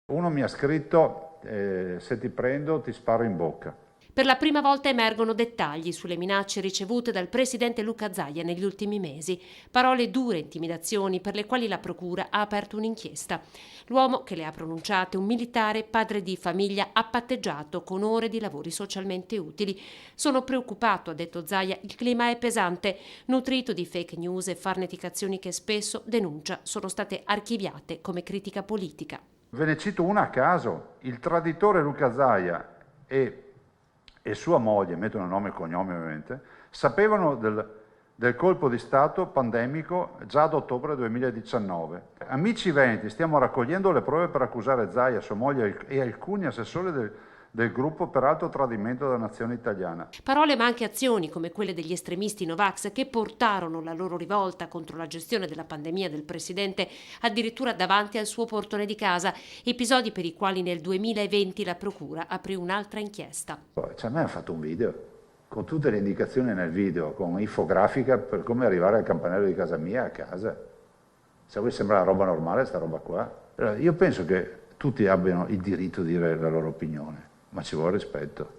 Uno mi ha scritto, se ti prendo ti sparo in bocca. Per la prima volta emergono dettagli sulle minacce ricevute dal presidente Luca Zaia negli ultimi mesi, parole dure, intimidazioni per le quali la procura ha aperto un'inchiesta. L'uomo che le ha pronunciate, un militare, padre di famiglia, ha patteggiato con ore di lavori socialmente utili. Sono preoccupato, ha detto Zaia, il clima è pesante, nutrito di fake news e farneticazioni che spesso, denuncia, sono state archiviate come critica politica. Ve ne cito una a caso, il traditore Luca Zaia e sua moglie, mettono nome e cognome ovviamente, sapevano del colpo di Stato pandemico già ad ottobre 2019. Amici veneti, stiamo raccogliendo le prove per accusare Zaia, sua moglie e alcuni assessori del gruppo per alto tradimento della nazione italiana. Parole ma anche azioni come quelle degli estremisti Novax che portarono la loro rivolta contro la gestione della pandemia del presidente addirittura davanti al suo portone di casa, episodi per i quali nel 2020 la procura aprì un'altra inchiesta. Cioè, a me ha fatto un video con tutte le indicazioni nel video, con infografica per come arrivare al campanello di casa mia a casa. Se a voi sembra una roba normale sta roba qua. Io penso che tutti abbiano il diritto di dire la loro opinione, ma ci vuole rispetto.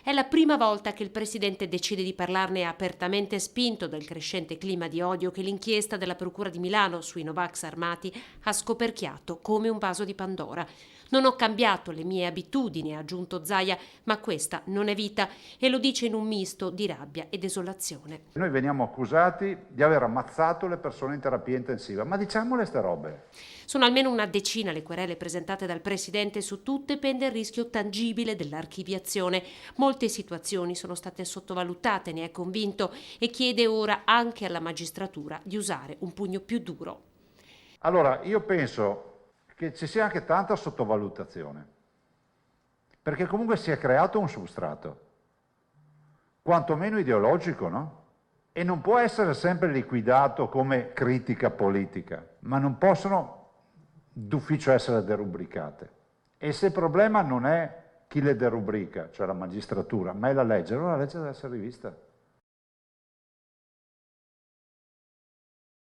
È la prima volta che il presidente decide di parlarne apertamente, spinto dal crescente clima di odio che l'inchiesta della Procura di Milano sui Novax armati ha scoperchiato come un vaso di Pandora. Non ho cambiato le mie abitudini, ha aggiunto Zaia, ma questa non è vita, e lo dice in un misto di rabbia e desolazione. Noi veniamo accusati di aver ammazzato le persone in terapia intensiva, ma diciamole ste robe. Sono almeno una decina le querele presentate dal presidente, su tutte pende il rischio tangibile dell'archiviazione. Molte situazioni sono state sottovalutate, ne è convinto, e chiede ora anche alla magistratura di usare un pugno più duro. Allora, io penso che ci sia anche tanta sottovalutazione, perché comunque si è creato un substrato, quantomeno ideologico, no? E non può essere sempre liquidato come critica politica, ma non possono d'ufficio essere derubricate. E se il problema non è chi le derubrica, cioè la magistratura, ma è la legge, allora la legge deve essere rivista.